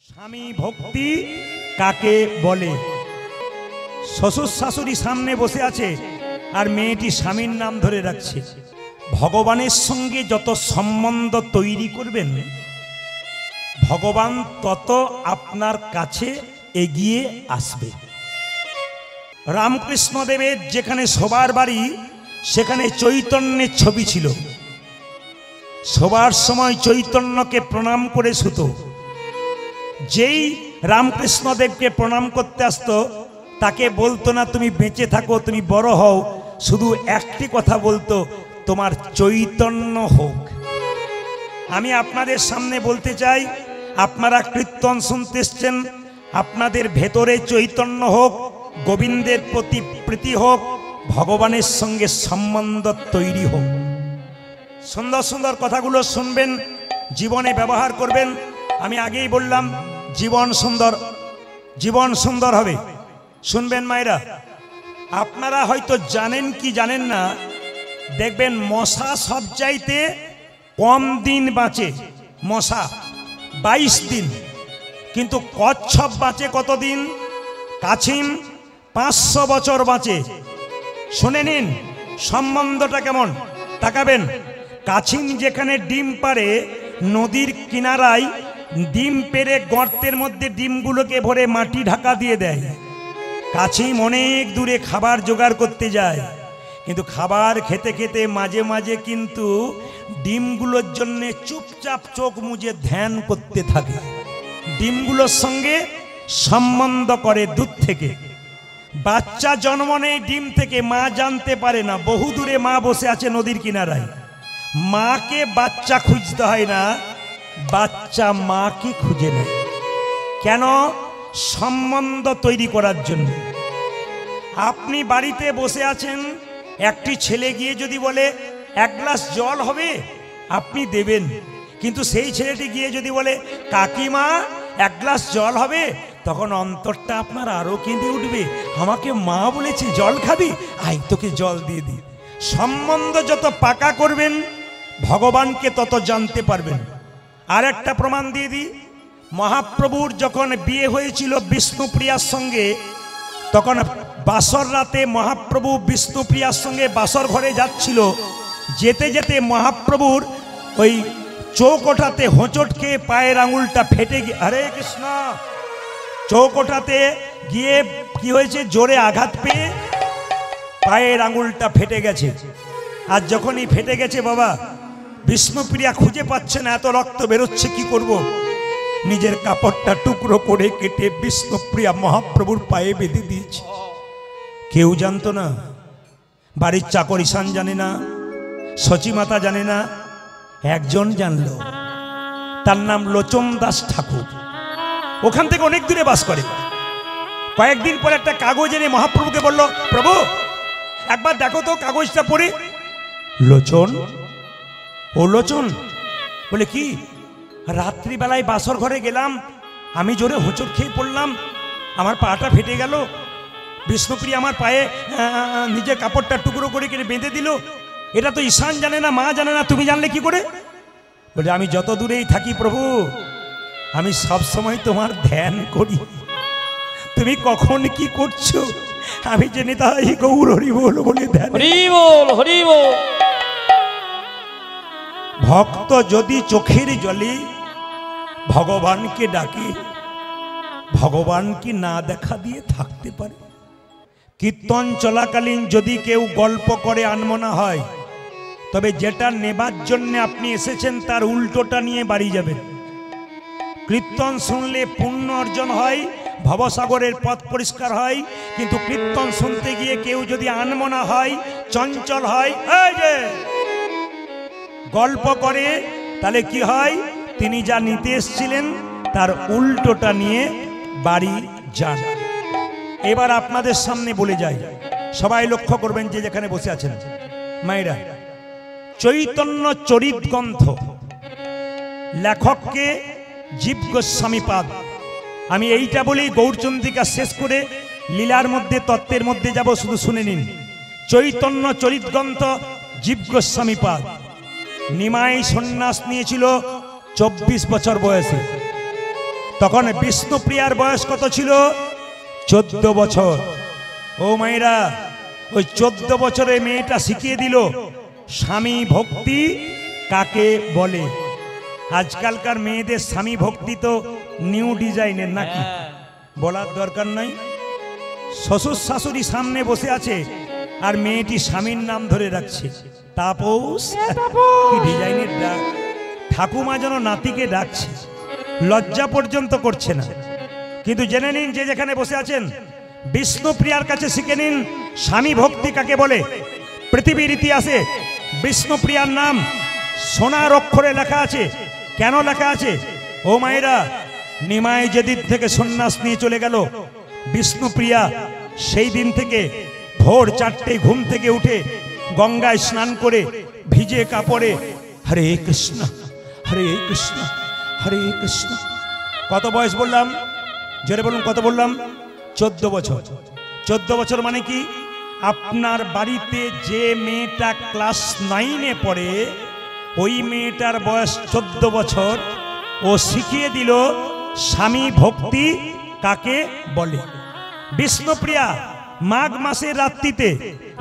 স্বামী ভক্তি কাকে বলে? শ্বশুর শাশুড়ি সামনে বসে আছে আর মেয়েটি স্বামীর নাম ধরে রাখছে। ভগবানের সঙ্গে যত সম্বন্ধ তৈরি করবেন ভগবান তত আপনার কাছে এগিয়ে আসবে। রামকৃষ্ণ দেবের যেখানে সবার বাড়ি সেখানে চৈতন্যের ছবি ছিল। সবার সময় চৈতন্যকে প্রণাম করে শুতো। যেই রামকৃষ্ণ দেবকে প্রণাম করতে আসতো তাকে বলতো না তুমি বেঁচে থাকো, তুমি বড় হও, শুধু একটি কথা বলতো, তোমার চৈতন্য হোক। আমি আপনাদের সামনে বলতে চাই, আপনারা কীর্তন শুনতে এসছেন, আপনাদের ভেতরে চৈতন্য হোক, গোবিন্দের প্রতি প্রীতি হোক, ভগবানের সঙ্গে সম্বন্ধ তৈরি হোক। সুন্দর সুন্দর কথাগুলো শুনবেন, জীবনে ব্যবহার করবেন। আমি আগেই বললাম জীবন সুন্দর হবে। শুনবেন মায়েরা, আপনারা হয়তো জানেন কি জানেন না, দেখবেন মশা সবচাইতে কম দিন বাঁচে। মশা 22 দিন, কিন্তু কচ্ছপ বাঁচে কতদিন? কাছিম 500 বছর বাঁচে। শুনে নিন সম্বন্ধটা কেমন, তাকাবেন। কাছিম যেখানে ডিম পারে, নদীর কিনারায় ডিম পেড়ে গর্তের মধ্যে ডিমগুলোকে ভরে মাটি ঢাকা দিয়ে দেয়। কাছিম অনেক দূরে খাবার জোগাড় করতে যায়, কিন্তু খাবার খেতে খেতে মাঝে মাঝে কিন্তু ডিমগুলোর জন্য চুপচাপ চোখ মুজে ধ্যান করতে থাকে। ডিমগুলোর সঙ্গে সম্বন্ধ করে দূর থেকে। বাচ্চা জন্ম নেয় ডিম থেকে, মা জানতে পারে না, বহু দূরে মা বসে আছে নদীর কিনারায়। মাকে বাচ্চা খুঁজতে হয় না, বাচ্চা মাকে খুঁজে নেয়। কেন? সম্বন্ধ তৈরি করার জন্য। আপনি বাড়িতে বসে আছেন, একটি ছেলে গিয়ে যদি বলে 1 গ্লাস জল হবে, আপনি দেবেন। কিন্তু সেই ছেলেটি গিয়ে যদি বলে কাকিমা 1 গ্লাস জল হবে, তখন অন্তরটা আপনার আরো কেঁদে উঠবে। আমাকে মা বলেছে জল খাবি, আই তোকে জল দিয়ে দিই। সম্বন্ধ যত পাকা করবেন ভগবানকে তত জানতে পারবেন। আর একটা প্রমাণ দিয়ে দিই, মহাপ্রভুর যখন বিয়ে হয়েছিল বিষ্ণুপ্রিয়ার সঙ্গে, তখন বাসর রাতে মহাপ্রভু বিষ্ণুপ্রিয়ার সঙ্গে বাসর ঘরে যাচ্ছিল। যেতে যেতে মহাপ্রভুর ওই চৌকোঠাতে হোঁচট খেয়ে পায়ের আঙুলটা ফেটে গিয়ে, হরে কৃষ্ণ, চৌকোঠাতে গিয়ে কি হয়েছে, জোরে আঘাত পেয়ে পায়ের আঙুলটা ফেটে গেছে। আর যখনই ফেটে গেছে বাবা, বিষ্ণুপ্রিয়া খুঁজে পাচ্ছে না, এত রক্ত বেরোচ্ছে, কি করব? নিজের কাপড়টা টুকরো করে কেটে বিষ্ণুপ্রিয়া মহাপ্রভুর পায়ে বেঁধে দিয়েছে। কেউ জানতো না, বাড়ির চাকর ঈশান জানে না, সচিমাতা জানে না, একজন জানলো, তার নাম লোচন দাস ঠাকুর। ওখান থেকে অনেক দূরে বাস করে। কয়েকদিন পর একটা কাগজ এনে মহাপ্রভুকে বলল, প্রভু একবার দেখো তো কাগজটা পড়ে। লোচন, ও লোচন, বলে কি? রাত্রিবেলায় বাসর ঘরে গেলাম, আমি জোরে হোঁচট খেয়ে পড়লাম, আমার পাটা ফেটে গেল, বিষ্ণুপ্রিয়া আমার পায়ে নিজের কাপড়টা টুকরো করে কেটে বেঁধে দিল। এটা তো ঈশান জানে না, মা জানে না, তুমি জানলে কি করে? বলে আমি যত দূরেই থাকি প্রভু, আমি সব সময় তোমার ধ্যান করি, তুমি কখন কি করছো আমি জেনে তাই গৌর হরি বল বলে ধ্যান। হরি বল, হরি বল। ভক্ত যদি চোখের জলে ভগবানকে ডাকে, ভগবান কি না দেখা দিয়ে থাকতে পারে? কীর্তন চলাকালীন যদি কেউ গল্প করে আনমনা হয়, তবে যেটা নেবার জন্য আপনি এসেছেন তার উল্টোটা নিয়ে বাড়ি যাবেন। কীর্তন শুনলে পুণ্য অর্জন হয়, ভবসাগরের পথ পরিষ্কার হয়। কিন্তু কীর্তন শুনতে গিয়ে কেউ যদি আনমনা হয়, চঞ্চল হয়, এই যে গল্প করে, তাহলে কি হয়? তিনি যা নিতে এসেছিলেন তার উল্টোটা নিয়ে বাড়ি যান। এবার আপনাদের সামনে বলে যাই, সবাই লক্ষ্য করবেন যে যেখানে বসে আছেন মায়েরা। চৈতন্য চরিত গ্রন্থ, লেখককে জীব গোস্বামী পাদ। আমি এইটা বলেই গৌরচন্দ্রিকা শেষ করে লীলার মধ্যে তত্ত্বের মধ্যে যাব, শুধু শুনে নিন। চৈতন্য চরিত গ্রন্থ, জীব গোস্বামী পাদ। নিমাই সন্ন্যাস নিয়েছিল 24 বছর বয়সে। তখন বিষ্ণুপ্রিয়ার বয়স কত ছিল? 14 বছর। ও মায়েরা, ওই 14 বছরে মেয়েটা শিখিয়ে দিল স্বামী ভক্তি কাকে বলে। আজকালকার মেয়েদের স্বামী ভক্তি তো নিউ ডিজাইনের, নাকি বলার দরকার নাই। শ্বশুর শাশুড়ি সামনে বসে আছে আর মেয়েটি স্বামীর নাম ধরে রাখছে, তাপস। কি ডিজাইনের ডাক! ঠাকুমা যেন নাতিকে ডাকছে, লজ্জা পর্যন্ত করছে না। কিন্তু জেনে নিন, যে যেখানে বসে আছেন, বিষ্ণুপ্রিয়ার কাছে শিখে নিন স্বামী ভক্তি কাকে বলে। পৃথিবীর ইতিহাসে বিষ্ণুপ্রিয়ার নাম সোনার অক্ষরে লেখা আছে। কেন লেখা আছে? ও মায়েরা, নিমাই যেদিন থেকে সন্ন্যাস নিয়ে চলে গেল, বিষ্ণুপ্রিয়া সেই দিন থেকে ভোর 4টেয় ঘুম থেকে উঠে গঙ্গায় স্নান করে ভিজে কাপড়ে হরে কৃষ্ণ হরে কৃষ্ণ হরে কৃষ্ণ। কত বয়স বললাম? জোরে বলুন, কত বললাম? 14 বছর। 14 বছর মানে কি? আপনার বাড়িতে যে মেয়েটা ক্লাস 9-এ পড়ে, ওই মেয়েটার বয়স 14 বছর। ও শিখিয়ে দিল স্বামী ভক্তি কাকে বলে। বিষ্ণুপ্রিয়া মাঘ মাসের রাত্রিতে,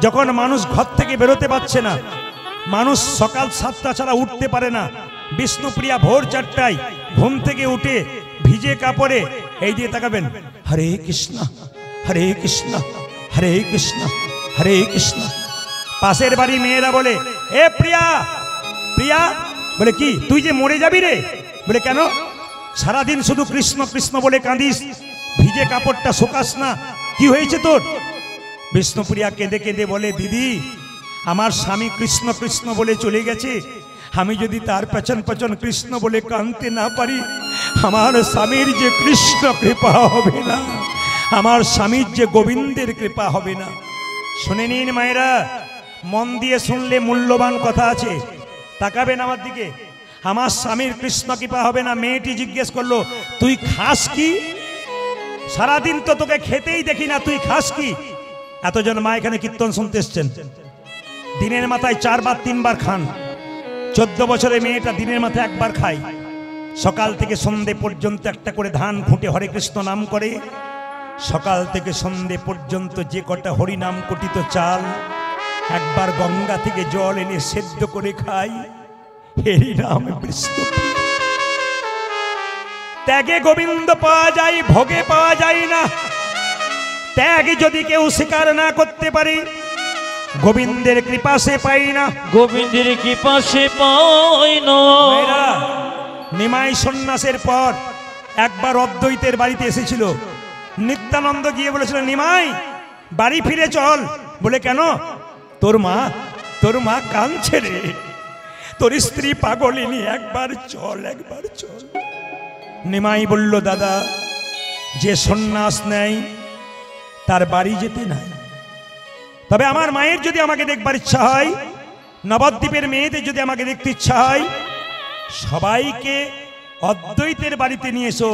যখন মানুষ ঘর থেকে বেরোতে পারছে না, মানুষ সকাল 7টা ছাড়া উঠতে পারে না, বিষ্ণুপ্রিয়া ভোর 4টায় ঘুম থেকে উঠে ভিজে কাপড়ে এই দিয়ে তাকাবেন, হরে কৃষ্ণ হরে কৃষ্ণ হরে কৃষ্ণ হরে কৃষ্ণ। পাশের বাড়ি মেয়েরা বলে, এ প্রিয়া প্রিয়া, বলে কি তুই যে মরে যাবি রে? বলে কেন? সারাদিন শুধু কৃষ্ণ কৃষ্ণ বলে কাঁদিস, ভিজে কাপড়টা শোকাস না, কি হয়েছে তোর? বিষ্ণুপ্রিয়া কেঁদে কেঁদে বলে, দিদি আমার স্বামী কৃষ্ণ কৃষ্ণ বলে চলে গেছে, আমি যদি তার পেছন পেছন কৃষ্ণ বলে কাঁদতে না পারি, আমার স্বামীর যে কৃষ্ণ কৃপা হবে না, আমার স্বামীর যে গোবিন্দের কৃপা হবে না। শুনে নিন মায়েরা, মন দিয়ে শুনলে মূল্যবান কথা আছে। তাকাবেন আমার দিকে। আমার স্বামীর কৃষ্ণ কৃপা হবে না। মেয়েটি জিজ্ঞেস করলো, তুই খাস কি? সারাদিন তো তোকে খেতেই দেখি না, তুই খাস কি? এতজন মা এখানে কীর্তন শুনতে এসছেন, দিনের মাথায় 4 বার 3 বার খান। 14 বছরের মেয়েটা দিনের মাথায় 1 বার খায়। সকাল থেকে সন্ধে পর্যন্ত একটা করে ধান খুঁটে হরে কৃষ্ণ নাম করে। সকাল থেকে সন্ধে পর্যন্ত যে কটা হরি নাম কটিত চাল, একবার গঙ্গা থেকে জল এনে সেদ্ধ করে খাই। হরি নাম বিষ্ণু। ত্যাগে গোবিন্দ পাওয়া যায়, ভোগে পাওয়া যায় না। ত্যাগ যদি কেউ স্বীকার না করতে পারে, গোবিন্দের কৃপা সে পাই না। গোবিন্দের কৃপা সে পাই না। নিমাই সন্ন্যাসের পর একবার অদ্বৈতের বাড়িতে এসেছিল। নিত্যানন্দ গিয়ে বলেছিল, নিমাই বাড়ি ফিরে চল। বলে কেন? তোর মা কাঁদছে রে, তোর স্ত্রী পাগলিনী, একবার চল একবার চল। নিমাই বলল, দাদা যে সন্ন্যাস নেয় তার বাড়ি যেতে নাই, তবে আমার মায়ের যদি আমাকে দেখবার ইচ্ছা হয়, নবদ্বীপের মেয়েদের যদি আমাকে দেখতে ইচ্ছা হয়, সবাইকে অদ্বৈতের বাড়িতে নিয়ে এসো,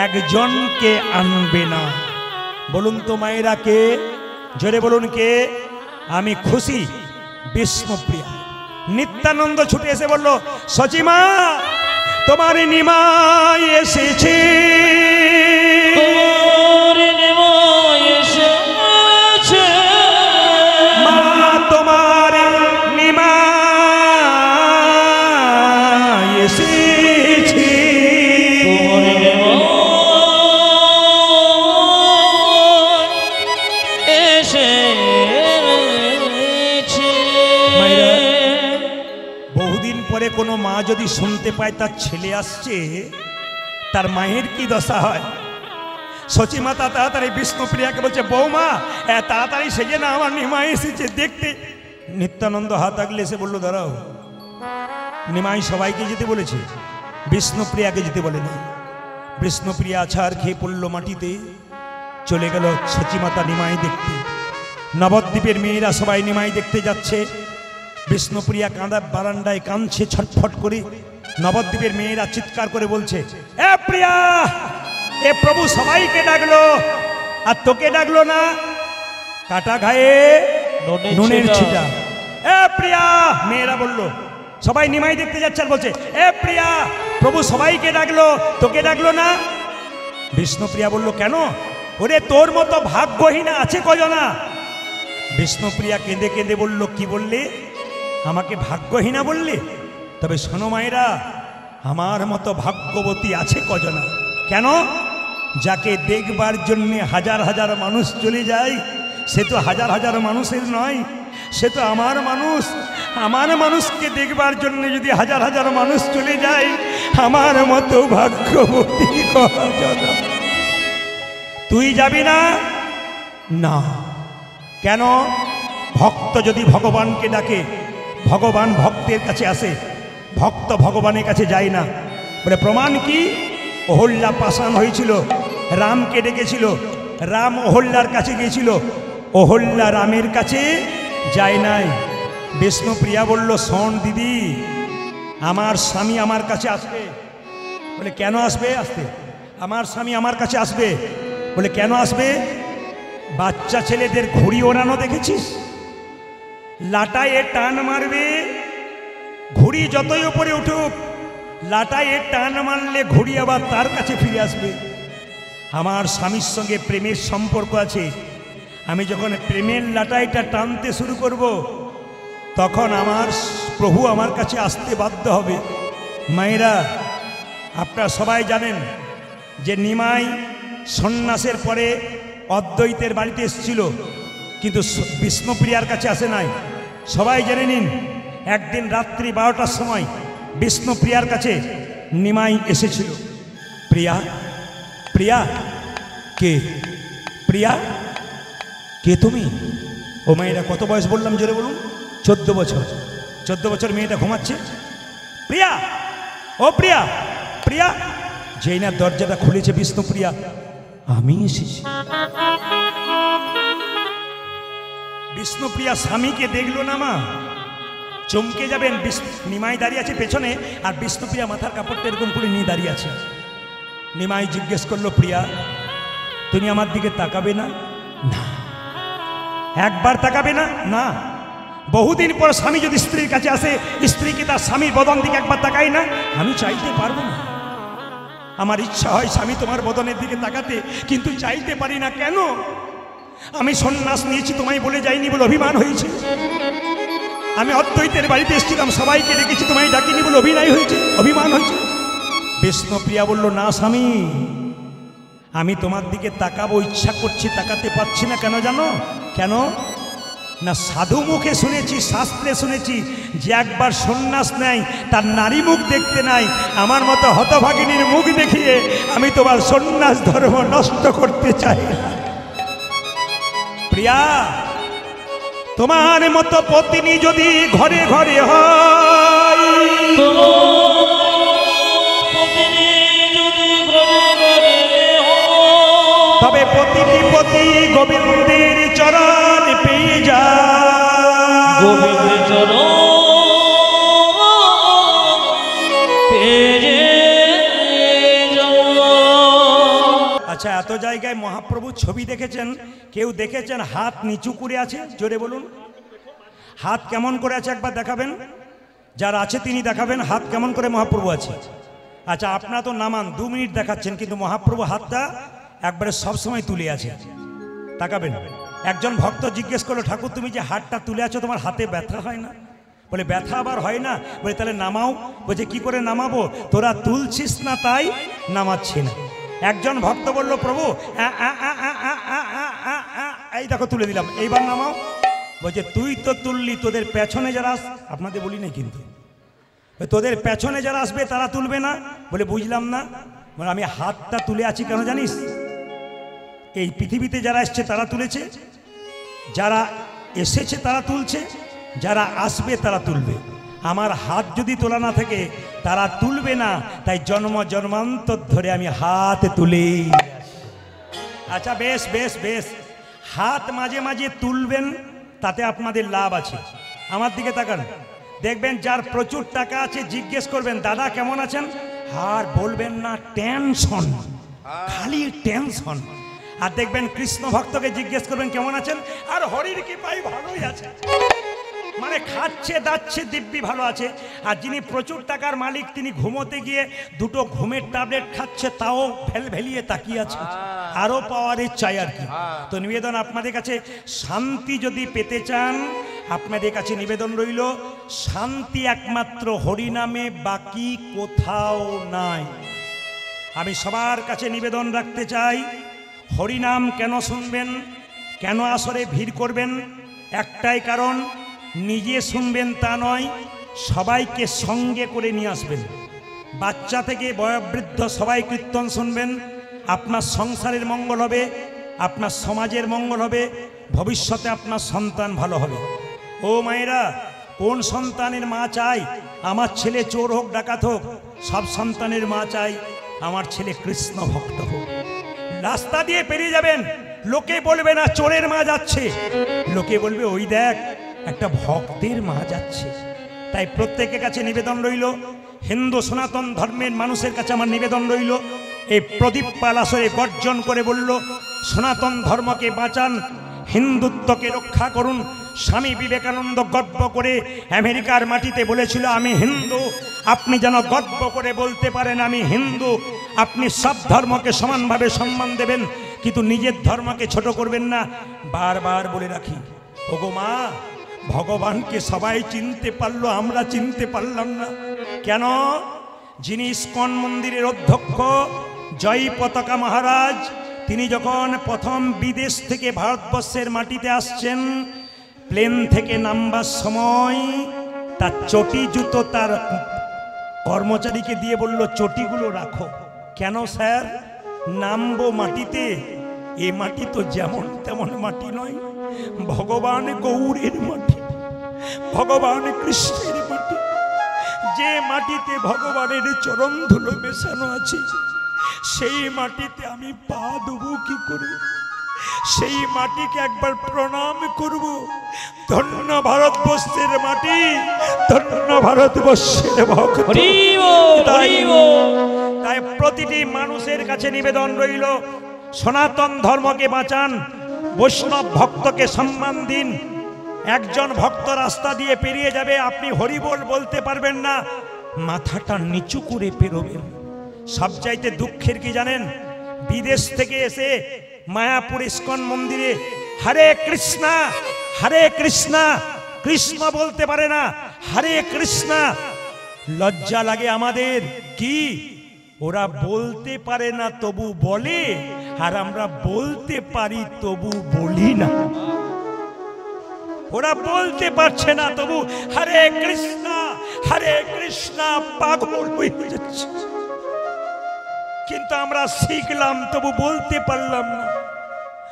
একজনকে আনবে না। বলুন তো মায়েরা কে? জোরে বলুন কে? আমি খুশি, বিষ্ণুপ্রিয়া। নিত্যানন্দ ছুটে এসে বলল, সচিমা তোমার নিমাই এসেছে। কোনো মা যদি শুনতে পায় তার ছেলে আসছে, তার মায়ের কি দশা হয়? সচিমাতা তাড়াতাড়ি বিষ্ণুপ্রিয়াকে বলছে, বৌমা তাড়াতাড়ি সেজে না, আমার নিমাই এসেছে দেখতে। নিত্যানন্দ হাত আগলে এসে বলল, দাঁড়াও, নিমাই সবাইকে যেতে বলেছে, বিষ্ণুপ্রিয়াকে যেতে বলে না। বিষ্ণুপ্রিয়া আছাড় খেয়ে পড়ল মাটিতে, চলে গেল সচিমাতা নিমাই দেখতে। নবদ্বীপের মেয়েরা সবাই নিমাই দেখতে যাচ্ছে। বিষ্ণুপ্রিয়া কাঁদা বারান্দায় কাঁদছে ছটফট করে। নবদ্বীপের মেয়েরা চিৎকার করে বলছে, এ প্রিয়া, এ প্রভু সবাইকে ডাকলো আর তোকে ডাকলো না, কাটা গায়ে নুনের ছিটা। এ প্রিয়া, মেয়েরা বলল, সবাই নিমাই দেখতে যাচ্ছে আর বলছে, এ প্রিয়া প্রভু সবাইকে ডাকলো, তোকে ডাকলো না? বিষ্ণুপ্রিয়া বলল, কেন? ওরে তোর মতো ভাগ্যহীনা আছে কজনা? বিষ্ণুপ্রিয়া কেঁদে কেঁদে বলল, কি বললে? আমাকে ভাগ্যহীনা বললে? তবে শোনো মায়েরা, আমার মতো ভাগ্যবতী আছে কজনা? কেন? যাকে দেখবার জন্য হাজার হাজার মানুষ চলে যায়, সে তো হাজার হাজার মানুষের নয়, সে তো আমার মানুষ। আমার মানুষকে দেখবার জন্য যদি হাজার হাজার মানুষ চলে যায়, আমার মতো ভাগ্যবতী কজনা? তুই যাবি না? না। কেন? ভক্ত যদি ভগবানকে ডাকে, ভগবান ভক্তের কাছে আসে, ভক্ত ভগবানের কাছে যায় না। বলে প্রমাণ কি? অহল্যা পাষাণ হয়েছিল, রামকে ডেকেছিল, রাম অহল্যার কাছে গিয়েছিল, অহল্যা রামের কাছে যায় নাই। বিষ্ণুপ্রিয়া বলল, শোন দিদি, আমার স্বামী আমার কাছে আসবে। বলে কেন আসবে? আসতে আমার স্বামী আমার কাছে আসবে। বলে কেন আসবে? বাচ্চা ছেলেদের ঘুড়ি ওড়ানো দেখেছিস? লাটায় টান মারবে, ঘুড়ি যতই উপরে উঠুক, লাটায় টান মারলে ঘুড়ি আবার তার কাছে ফিরে আসবে। আমার স্বামীর সঙ্গে প্রেমের সম্পর্ক আছে। আমি যখন প্রেমের লাটাইটা টানতে শুরু করব, তখন আমার প্রভু আমার কাছে আসতে বাধ্য হবে। মায়েরা, আপনারা সবাই জানেন যে নিমাই সন্ন্যাসের পরে অদ্বৈতের বাড়িতে এসেছিল, কিন্তু বিষ্ণুপ্রিয়ার কাছে আসে নাই। সবাই জেনে নিন, একদিন রাত্রি 12টার সময় বিষ্ণুপ্রিয়ার কাছে নিমাই এসেছিল। প্রিয়া, প্রিয়া, কে? প্রিয়া, কে তুমি? ও মেয়েটা কত বয়স বললাম জোরে বলুন? 14 বছর। 14 বছর মেয়েটা ঘুমাচ্ছে। প্রিয়া, ও প্রিয়া, প্রিয়া। যেই না দরজাটা খুলেছে বিষ্ণুপ্রিয়া, আমি এসেছি। বিষ্ণুপ্রিয়া স্বামীকে দেখলো না মা, চমকে যাবেন। নিমাই দাঁড়িয়ে আছে পেছনে, আর বিষ্ণুপ্রিয়া মাথার কাপড়টা এরকম করে নিয়ে দাঁড়িয়ে আছে। নিমাই জিজ্ঞেস করলো, প্রিয়া, তুমি আমার দিকে তাকাবে না? না। একবার তাকাবে না? না। বহুদিন পর স্বামী যদি স্ত্রীর কাছে আসে, স্ত্রী কি তার স্বামীর বদন দিকে একবার তাকায় না? আমি চাইতে পারবো না। আমার ইচ্ছা হয় স্বামী তোমার বদনের দিকে তাকাতে, কিন্তু চাইতে পারি না। কেন? আমি সন্ন্যাস নিয়েছি তোমায় বলে যাইনি বলে অভিমান হয়েছে। আমি অদ্বৈতের বাড়িতে এসেছিলাম, সবাইকে ডেকেছি, তোমায় ডাকিনি বলে অভিনয় হয়েছে, অভিমান হয়েছে। বিষ্ণুপ্রিয়া বলল, না স্বামী, আমি তোমার দিকে তাকাবো, ইচ্ছা করছি, তাকাতে পারছি না। কেন জানো? কেন না, সাধু মুখে শুনেছি, শাস্ত্রে শুনেছি, যে একবার সন্ন্যাস নেয় তার নারী মুখ দেখতে নাই। আমার মতো হতভাগিনীর মুখ দেখিয়ে আমি তোমার সন্ন্যাস ধর্ম নষ্ট করতে চাই না। প্রিয়া, তোমার মতো পত্নী যদি ঘরে ঘরে হয়, তবে প্রতিটি পতি গোবিন্দের চরণ পেয়ে যায়। গোবিন্দের চরণ পেয়ে যাও। আচ্ছা, এত জায়গায় মহাপ্রভু ছবি দেখেছেন, কেউ দেখেছেন হাত নিচু করে আছে? জোরে বলুন, হাত কেমন করে আছে একবার দেখাবেন। যারা আছে তিনি দেখাবেন হাত কেমন করে মহাপ্রভু আছে। আচ্ছা, আপনারা তো নামান 2 মিনিট দেখাচ্ছেন, কিন্তু মহাপ্রভু হাতটা একবারে সবসময় তুলে আছে। তাকাবেন। একজন ভক্ত জিজ্ঞেস করলো, ঠাকুর তুমি যে হাতটা তুলে আছো, তোমার হাতে ব্যথা হয় না? বলে ব্যথা আবার হয় না? বলে তাহলে নামাও। বলছে কি করে নামাবো? তোরা তুলছিস না তাই নামাচ্ছি না। একজন ভক্ত বলল, প্রভু এই দেখো তুলে দিলাম, এইবার নামাও। বলছে তুই তো তুললি, তোদের পেছনে যারা, আপনাদের বলি নাই কিন্তু, তোদের পেছনে যারা আসবে তারা তুলবে না? বলে বুঝলাম না। বলে আমি হাতটা তুলে আছি কেন জানিস? এই পৃথিবীতে যারা এসছে তারা তুলেছে, যারা এসেছে তারা তুলছে, যারা আসবে তারা তুলবে। আমার হাত যদি তোলা না থাকে তারা তুলবে না, তাই জন্ম জন্মান্তর ধরে আমি হাত তুলে। আচ্ছা বেশ বেশ বেশ, হাত মাঝে মাঝে তুলবেন, তাতে আপনাদের লাভ আছে। আমার দিকে তাকান, দেখবেন যার প্রচুর টাকা আছে জিজ্ঞেস করবেন, দাদা কেমন আছেন? আর বলবেন না টেনশন, খালি টেনশন। আর দেখবেন কৃষ্ণ ভক্তকে জিজ্ঞেস করবেন কেমন আছেন, আর হরির কৃপায় ভালোই আছে। মানে খাচ্ছে দাচ্ছে দিব্যি ভালো আছে, আর যিনি প্রচুর টাকার মালিক তিনি ঘুমোতে গিয়ে দুটো ঘুমের ট্যাবলেট খাচ্ছে, তাও ভেলিয়ে তাকিয়ে আছে, আরো পাওয়ারের চাই আর কি। তো নিবেদন আপনাদের কাছে, শান্তি যদি পেতে চান আপনাদের কাছে নিবেদন রইল, শান্তি একমাত্র হরিনামে, বাকি কোথাও নাই। আমি সবার কাছে নিবেদন রাখতে চাই, হরিনাম কেন শুনবেন, কেন আসরে ভিড় করবেন, একটাই কারণ, নিজে শুনবেন তা নয়, সবাইকে সঙ্গে করে নিয়ে আসবেন। বাচ্চা থেকে বয়োবৃদ্ধ সবাই কীর্তন শুনবেন, আপনার সংসারের মঙ্গল হবে, আপনার সমাজের মঙ্গল হবে, ভবিষ্যতে আপনার সন্তান ভালো হবে। ও মায়েরা, কোন সন্তানের মা চাই আমার ছেলে চোর হোক ডাকাত হোক? সব সন্তানের মা চাই আমার ছেলে কৃষ্ণ ভক্ত হোক। রাস্তা দিয়ে পেরিয়ে যাবেন, লোকে বলবে না চোরের মা যাচ্ছে, লোকে বলবে ওই দেখ একটা ভক্তের মা যাচ্ছে। তাই প্রত্যেকের কাছে নিবেদন রইল, হিন্দু সনাতন ধর্মের মানুষের কাছে আমার নিবেদন রইল, এই প্রদীপ পাল আসরে গর্জন করে বলল, সনাতন ধর্মকে বাঁচান, হিন্দুত্বকে রক্ষা করুন। স্বামী বিবেকানন্দ গর্ব করে আমেরিকার মাটিতে বলেছিল আমি হিন্দু। আপনি যেন গর্ব করে বলতে পারেন আমি হিন্দু। আপনি সব ধর্মকে সমানভাবে সম্মান দেবেন, কিন্তু নিজের ধর্মকে ছোট করবেন না। বারবার বলে রাখি, ওগো মা, ভগবানকে সবাই চিনতে পারলো, আমরা চিনতে পারলাম না কেন? যিনি ইস্কন মন্দিরের অধ্যক্ষ জয় পতাকা মহারাজ, তিনি যখন প্রথম বিদেশ থেকে ভারতবর্ষের মাটিতে আসছেন, প্লেন থেকে নামবার সময় তার চটি জুতো তার কর্মচারীকে দিয়ে বলল চটিগুলো রাখো। কেন স্যার? নামবো মাটিতে, এ মাটি তো যেমন তেমন মাটি নয়, ভগবান গৌরের মাটি, ভগবান কৃষ্ণের মাটি। যে মাটিতে ভগবানের চরণ ধুলো মেশানো আছে, সেই মাটিতে আমি পা দেবো কি করে? সেই মাটিকে একবার প্রণাম করব। ধন্য ভারতবর্ষের মাটি, ধন্য ভারতবর্ষের ভক্ত। তাই প্রতিটি মানুষের কাছে নিবেদন রইল, সনাতন ধর্মকে বাঁচান, বৈষ্ণব ভক্তকে সম্মান দিন। একজন ভক্ত রাস্তা দিয়ে পেরিয়ে যাবে, আপনি হরিবোল বলতে পারবেন না, মাথাটা নিচু করে পেরোবেন। সবচাইতে দুঃখের কি জানেন? বিদেশ থেকে এসে মায়াপুর ইস্কন মন্দিরে হরে কৃষ্ণা হরে কৃষ্ণা, কৃষ্ণ বলতে পারে না, হরে কৃষ্ণা। লজ্জা লাগে আমাদের, কি ওরা বলতে পারে না তবু বলে, আর আমরা বলতে পারি তবু বলি না। ওরা বলতে পারছে না তবু হরে কৃষ্ণা হরে কৃষ্ণা পাগল হয়ে যাচ্ছে। কিন্তু আমরা শিখলাম তবু বলতে পারলাম না,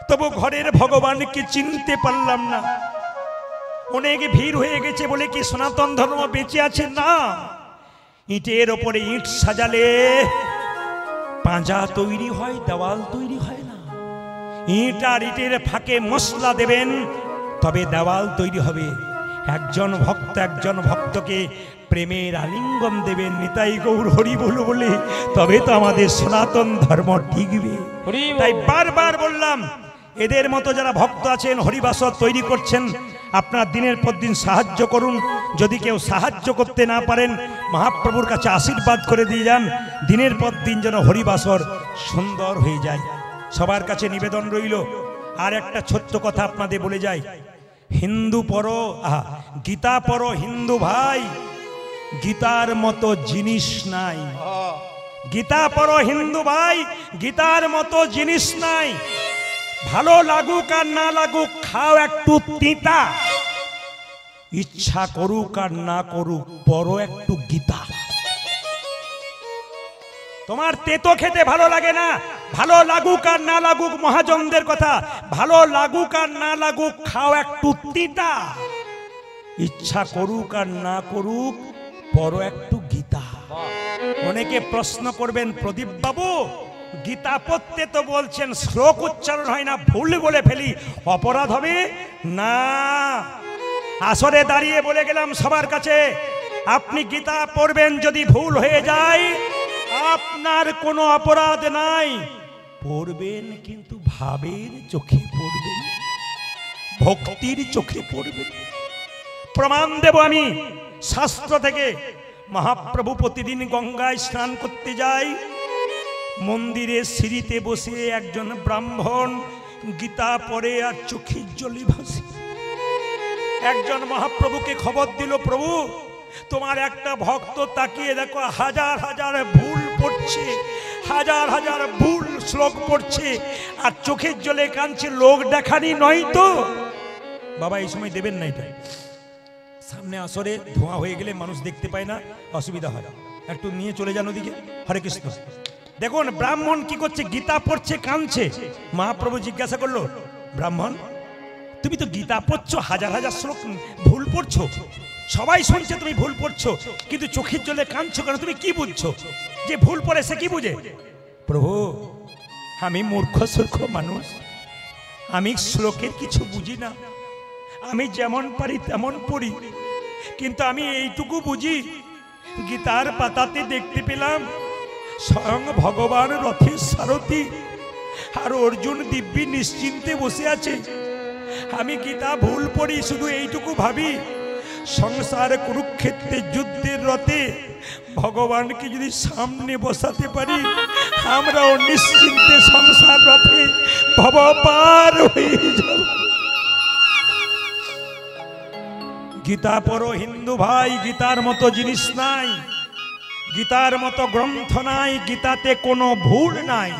তবু ঘরের ভগবানকে চিনতে পারলাম না। অনেক ভিড় হয়ে গেছে বলে কি সনাতন ধর্ম বেঁচে আছে? না। ইটের ওপরে ইট সাজালে পাঁজা তৈরি হয়, দেওয়াল তৈরি হয় না। ইট আর ইটের ফাঁকে মশলা দেবেন, তবে দেওয়াল তৈরি হবে। একজন ভক্ত একজন ভক্তকে প্রেমের আলিঙ্গন দেবেন, নিতাই গৌর হরি বল বলে, তবে তো আমাদের সনাতন ধর্ম টিকবে। তাই বারবার বললাম, এদের মতো যারা ভক্ত আছেন হরিবাসর তৈরি করছেন, আপনারা দিনের পর দিন সাহায্য করুন। যদি কেউ সাহায্য করতে না পারেন, মহাপ্রভুর কাছে আশীর্বাদ করে দিয়ে যান, দিনের পর দিন যেন হরিবাসর সুন্দর হয়ে যায়। সবার কাছে নিবেদন রইল। আর একটা ছোট্ট কথা আপনাদের বলে যাই, হিন্দু পড়ো, গীতা পড়ো হিন্দু ভাই, গীতার মতো জিনিস নাই। গীতা পড়ো হিন্দু ভাই, গীতার মতো জিনিস নাই। ভালো লাগুক আর না লাগুক, খাও একটু তিতা, ইচ্ছা করুক আর না করুক, পড়ো একটু গীতা। তোমার তেতো খেতে ভালো লাগে না, ভালো লাগুক আর না লাগুক, মহাজনদের কথা, ভালো লাগুক আর না লাগুক, খাও একটু তিতা। ইচ্ছা করুক আর না করুক, পড়ো একটু গীতা। অনেকে প্রশ্ন করবেন, প্রদীপ বাবু গীতা পড়তে তো বলছেন, শ্লোক উচ্চারণ হয় না, ভুল বলে ফেলি, অপরাধ হবে না? আসরে দাঁড়িয়ে বলে গেলাম সবার কাছে, আপনি গীতা পড়বেন, যদি ভুল হয়ে যায় আপনার কোনো অপরাধ নাই। পড়বেন কিন্তু ভাবের চোখে পড়বেন, ভক্তির চোখে পড়বেন। প্রমাণ দেব আমি শাস্ত্র থেকে। মহাপ্রভু প্রতিদিন গঙ্গায় স্নান করতে যায়, মন্দিরে সিঁড়িতে বসে একজন ব্রাহ্মণ গীতা পড়ে আর চোখের জলে ভাসে। একজন মহাপ্রভুকে খবর দিল, প্রভু তোমার একটা ভক্ত তাকিয়ে দেখো হাজার হাজার ভুল পড়ছে, হাজার হাজার ভুল শ্লোক পড়ছে আর চোখের জলে কাঁদছে, লোক দেখানি নয় তো? বাবা এই সময় দেবেন না, এটা সামনে আসরে ধোঁয়া হয়ে গেলে মানুষ দেখতে পায় না, অসুবিধা হয়, একটু নিয়ে চলে যান ওদিকে। হরে কৃষ্ণ। দেখুন ব্রাহ্মণ কি করছে, গীতা পড়ছে কাঁদছে। মহাপ্রভু জিজ্ঞাসা করলো, ব্রাহ্মণ তুমি তো গীতা পড়ছো, হাজার হাজার শ্লোক ভুল পড়ছো, সবাই শুনছে তুমি ভুল পড়ছো, কিন্তু চোখের জলে কাঁদছো কেন? তুমি কি বুঝছো? যে ভুল পড়ে সে কি বুঝে? প্রভু আমি মূর্খ সূর্খ মানুষ, আমি শ্লোকের কিছু বুঝি না, আমি যেমন পারি তেমন পড়ি, কিন্তু আমি এইটুকু বুঝি গীতার পাতাতে দেখতে পেলাম স্বয়ং ভগবান রথের সারথি আর অর্জুন দিব্যি নিশ্চিন্তে বসে আছে। আমি গীতা ভুল পড়ি, শুধু এইটুকু ভাবি সংসার কুরুক্ষেত্রে যুদ্ধের রথে ভগবানকে যদি সামনে বসাতে পারি, আমরাও নিশ্চিন্তে সংসার রথে ভব পার হয়ে যাব। গীতা পড়ো হিন্দু ভাই, গীতার মতো জিনিস নাই, গীতার মতো গ্রন্থ নাই, গীতাতে কোনো ভুল নাই।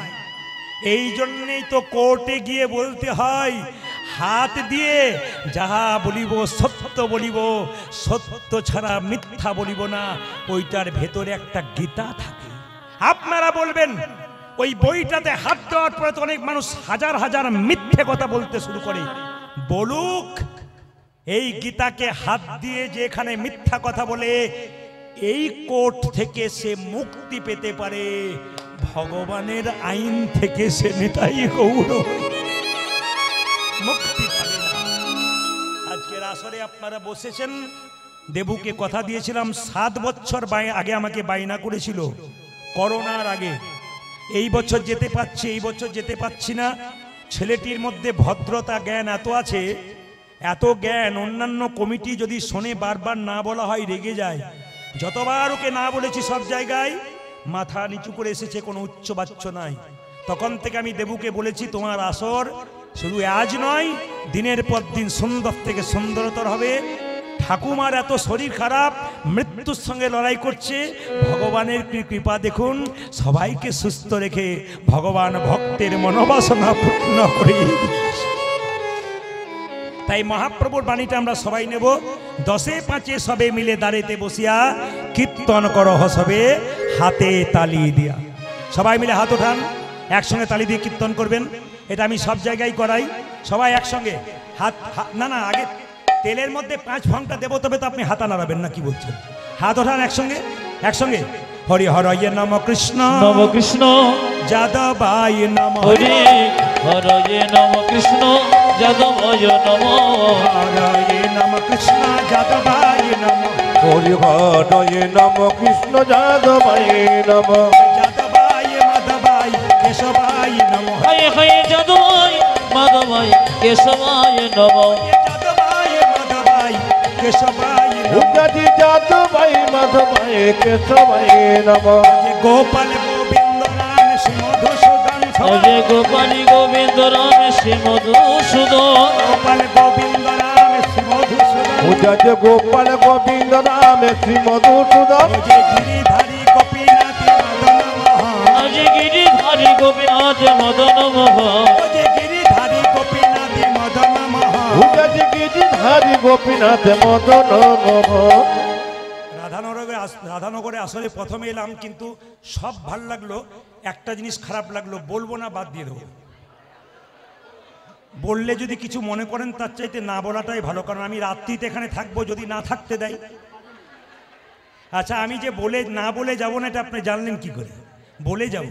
এই জন্যেই তো কোর্টে গিয়ে বলতে হয় হাত দিয়ে যাহা বলিব সত্য বলিব, সত্য ছাড়া মিথ্যা বলিব না। ওইটার ভেতরে একটা গীতা থাকে। আপনারা বলবেন ওই বইটাতে হাত দেওয়ার পরে তো অনেক মানুষ হাজার হাজার মিথ্যে কথা বলতে শুরু করে। বলুক, এই গীতাকে হাত দিয়ে যে এখানে মিথ্যা কথা বলে এই কোর্ট থেকে সে মুক্তি পেতে পারে, ভগবানের আইন থেকে সে নিতাই গৌর মুক্তি পাবে না। আজকের আসরে আপনারা বসেছেন, দেবুকে কথা দিয়েছিলাম 7 বছর আগে আমাকে বায়না করেছিল করোনার আগে, এই বছর যেতে পারছি, এই বছর যেতে পারছি না। ছেলেটির মধ্যে ভদ্রতা জ্ঞান এত আছে, এত জ্ঞান, অন্যান্য কমিটি যদি শোনে বারবার না বলা হয় রেগে যায়। যতবার ওকে না বলেছি সব জায়গায় মাথা নিচু করে এসেছে, কোনো উচ্চ বাচ্চ নাই। তখন থেকে আমি দেবুকে বলেছি তোমার আসর শুধু আজ নয়, দিনের পর দিন সুন্দর থেকে সুন্দরতর হবে। ঠাকুমার এত শরীর খারাপ, মৃত্যুর সঙ্গে লড়াই করছে, ভগবানের কৃপা দেখুন, সবাইকে সুস্থ রেখে ভগবান ভক্তের মনোবাসনা পূর্ণ করে। তাই মহাপ্রভুর বাণীটা আমরা সবাই নেব। 10-5 সবে মিলে দাঁড়িতে বসিয়া কীর্তন করো হসবে হাতে তালি দিয়া। সবাই মিলে হাত ওঠান, একসঙ্গে তালি দিয়ে কীর্তন করবেন। এটা আমি সব জায়গায় করাই, সবাই একসঙ্গে হাত। না না, আগে তেলের মধ্যে 5 ঘন্টা দেবো, তবে তো আপনি হাতা নাড়াবেন না, কি বলছেন? হাত ওঠান একসঙ্গে, একসঙ্গে। হরি হরয়ে নম কৃষ্ণ নম কৃষ্ণ যাদবায় নম, হরি হরয়ে নম কৃষ্ণ যাদবায় নম, হরয়ে নম কৃষ্ণ যাদবায় নম, হরি হরয়ে নম কৃষ্ণ যাদবায় নম, যাদবায় মাধবায় কেশবায় নম, হয়ে হয়ে যাদবায় মাধবায় কেশবায় নম, যাদবায় মাধবায় কেশবায় নম, উগাদি যাদবায় মাধবায় কেশবায় নম, গোপাল গোবিন্দ রাম শ্রী মধুসূদন, অজয় গোপালী গোবিন্দ রাম শ্রী মধুসূদন, গোপাল গোবিন্দ রাম শ্রী মধুসূদন, উগাদি গোপাল গোবিন্দ রাম শ্রী মধুসূদন, যে গিরিধারী গোপীনাথ মদন মোহন, অজয় গিরিধারী গোপীনাথ মদন মোহন, যে গিরিধারী গোপীনাথ মদন মোহন, উগাদি গিরিধারী গোপীনাথ মদন মোহন। রাধানগরে আসলে প্রথমে এলাম, কিন্তু সব ভাল লাগলো, একটা জিনিস খারাপ লাগলো, বলবো না, বাদ দিয়ে দেবো। বললে যদি কিছু মনে করেন তার চাইতে না বলাটাই ভালো, কারণ আমি রাত্রিতে এখানে থাকবো, যদি না থাকতে দেয়। আচ্ছা, আমি যে না বলে যাবো না, এটা আপনি জানলেন কি করে? বলে যাব।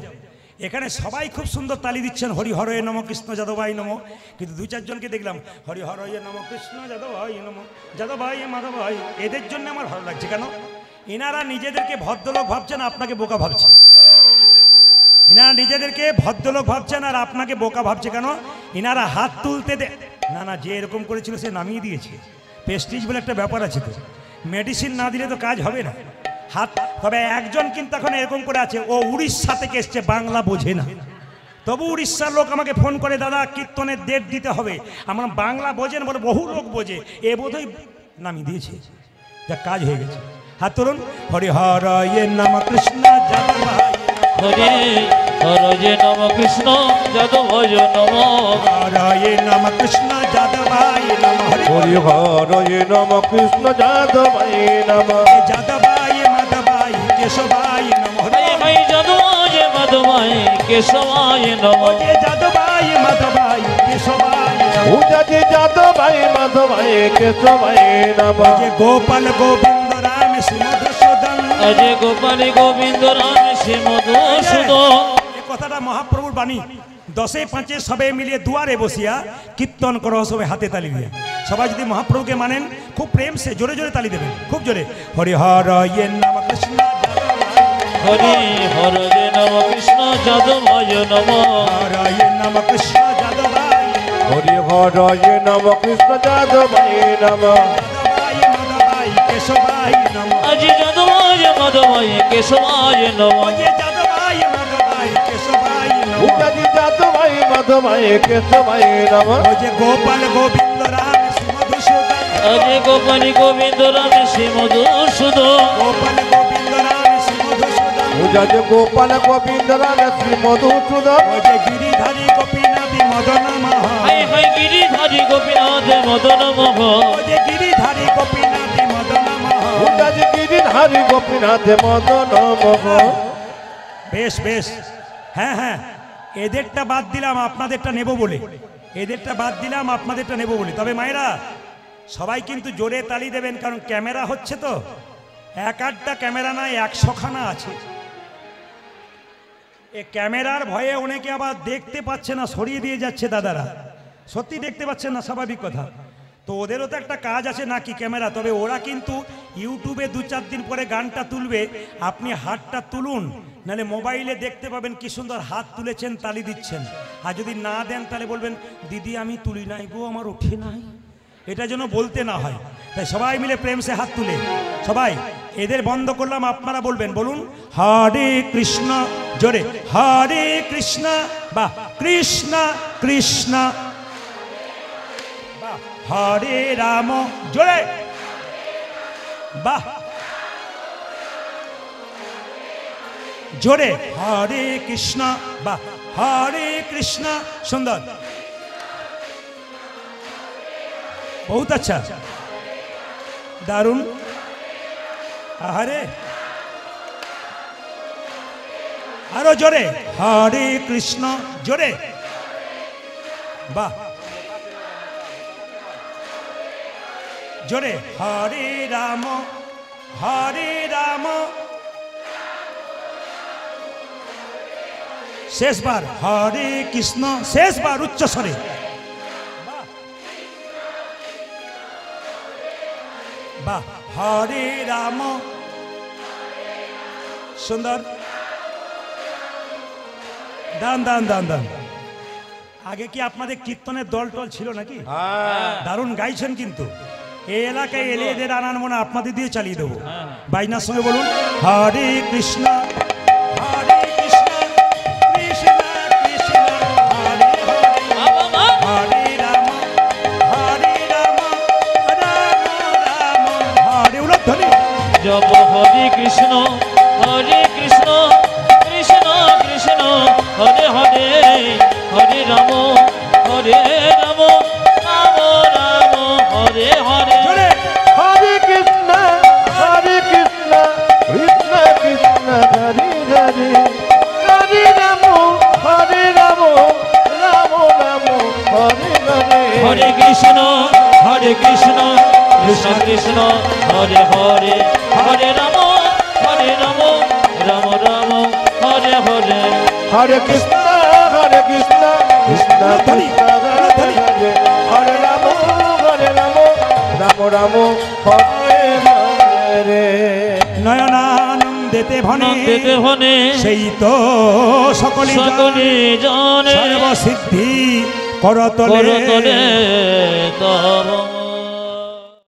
এখানে সবাই খুব সুন্দর তালি দিচ্ছেন, হরি হরয়ে নম কৃষ্ণ যাদবায় নম, কিন্তু 2-4 জনকে দেখলাম হরি হরয়ে নম কৃষ্ণ যাদবায় নম, যাদবায় মাধবায়। এদের জন্য আমার ভালো লাগছে। কেন? এনারা নিজেদেরকে ভদ্রলোক ভাবছেন, আপনাকে বোকা ভাবছে। এনারা নিজেদেরকে ভদ্রলোক ভাবছেন আর আপনাকে বোকা ভাবছে। কেন? এনারা হাত তুলতে না না, যে এরকম করেছিল সে নামিয়ে দিয়েছে, প্রেস্টিজ বলে একটা ব্যাপার আছে তো, মেডিসিন না দিলে তো কাজ হবে না। হাত তবে একজন কিন্তু এখন এরকম করে আছে, ও উড়িষ্যা থেকে এসছে, বাংলা বোঝে না, তবু উড়িষ্যার লোক আমাকে ফোন করে, দাদা কীর্তনের ডেট দিতে হবে। আমরা বাংলা বোঝেন বলে, বহু লোক বোঝে, এ বোধহয় নামিয়ে দিয়েছে, যা কাজ হয়ে গেছে। হাত তুলুন। হরি হর এ নাম কৃষ্ণ যাদব হরে হরে নম কৃষ্ণ যাদবায় নম হর এ নাম কৃষ্ণ যাদবায় নম হরি হরি হর নম কৃষ্ণ যাদবায় নম যাদবায় মাধবায় কেশবায় নম হরি হরে যাদবায় মাধবায় কেশবায় নম যে যাদবায় মাধবায় কেশবায় নম উজাজি যাদবায় মাধবায় কেশবায় নম যে গোপাল গোবিন্দ রাম শ্রী মধুসূদন। অজয় গোপাল গোবিন্দ রাম শ্রী মধুসূদন। এই কথাটা মহাপ্রভুর বাণী। 10-5 সবাই মিলিয়ে দুয়ারে বসিয়া কীর্তন করো, সবাই হাতে তালি দিয়ে। সবাই যদি মহাপ্রভুকে মানেন খুব প্রেম সে জোরে জোরে তালি দেবেন, খুব জোরে। হরি হর ইয়ে নাম কৃষ্ণ হরে হরে নম কৃষ্ণ যাদবায় নম হর ইয়ে নাম কৃষ্ণ যাদবায় হরি হর নম কৃষ্ণ যাদবায় নম যাদবায় মাধবায় কেশবায় নম আজি যাদবায় মাধবায় কেশবায় নম যে যাদবায় মাধবায় কেশবায় নম উজাজি যাদবায় মাধবায় কেশবায় নম যে গোপাল গোবিন্দ রাম শ্রী মধুসূদন। অজয় গোপাল গোবিন্দ রাম শ্রী মধুসূদন। গোপাল গোবিন্দ রাম শ্রী মধুসূদন। উজাজি গোপাল গোবিন্দ রাম শ্রী মধুসূদন যে গিরিধারী গোপীনাথী মদন মোহন। High high Giridhari Gopinath Madan Mohan. যে গিরিধারী গোপীনাথী মদন মোহন। উজাজি গিরিধারী গোপীনাথ মদন মোহন। বেশ বেশ, হ্যাঁ হ্যাঁ, এদেরটা বাদ দিলাম, আপনাদেরটা নেব বলে, এদেরটা বাদ দিলাম, আপনাদেরটা নেব বলে। তবে মায়েরা সবাই কিন্তু জোরে তালি দেবেন, কারণ ক্যামেরা হচ্ছে তো, এক আধটা ক্যামেরা নয়, 100খানা আছে। এ ক্যামেরার ভয়ে অনেকে আবার দেখতে পাচ্ছে না, সরিয়ে দিয়ে যাচ্ছে দাদারা, সত্যি দেখতে পাচ্ছেন না, স্বাভাবিক কথা। তো ওদেরও তো একটা কাজ আছে নাকি ক্যামেরা, তবে ওরা কিন্তু ইউটিউবে 2-4 দিন পরে গানটা তুলবে, আপনি হাতটা তুলুন, নাহলে মোবাইলে দেখতে পাবেন কি সুন্দর হাত তুলেছেন, তালি দিচ্ছেন। আর যদি না দেন তাহলে বলবেন, দিদি আমি তুলি নাই গো, আমার ওঠে নাই, এটা যেন বলতে না হয়। তাই সবাই মিলে প্রেম সে হাত তুলে, সবাই এদের বন্ধ করলাম, আপনারা বলবেন, বলুন হরে কৃষ্ণ জোরে, হরে কৃষ্ণ বা কৃষ্ণ কৃষ্ণ, বাহ হরে রাম জোরে, বাহ জোরে, হরে কৃষ্ণ বা হরে কৃষ্ণ, সুন্দর, বহুত আচ্ছা, দারুণ, আহারে আরো জোরে, হরে কৃষ্ণ জোরে, বাহ জোরে, হরে রাম হরে রাম, শেষবার হরে কৃষ্ণ, শেষবার উচ্চ স্বরে, বাহ হরে রাম, সুন্দর, দান দান দান দান। আগে কি আপনাদের কীর্তনের দল টল ছিল নাকি? দারুণ গাইছেন কিন্তু। এই এলাকায় এলে এদের আনার মনে আপনাদের দিয়ে চালিয়ে দেবো। বাইনার সঙ্গে বলুন হরে কৃষ্ণ হরে কৃষ্ণ কৃষ্ণ কৃষ্ণ হরে হরে, হরে রাম হরে রাম রাম রাম হরে, উলধ্বনি জপ হরে কৃষ্ণ কৃষ্ণ কৃষ্ণ হরে হরে, হরে রাম রাম রাম হরে হরে। জোরে, হরে কৃষ্ণ কৃষ্ণ কৃষ্ণ হরে হরে, হরে রাম রাম রাম হরে হরে। হরে কৃষ্ণ কৃষ্ণ কৃষ্ণ হরে হরে, হরে রাম রাম রাম হরে হরে। হরে কৃষ্ণ কৃষ্ণ কৃষ্ণ হরে হরে, হরে রাম রাম রাম হরে হরে। নয়নানন্দেতে ভনে নন্দেতে হনে সেই তো সকলে সকলে জানে, সর্বসিদ্ধি করতলে করতলে তব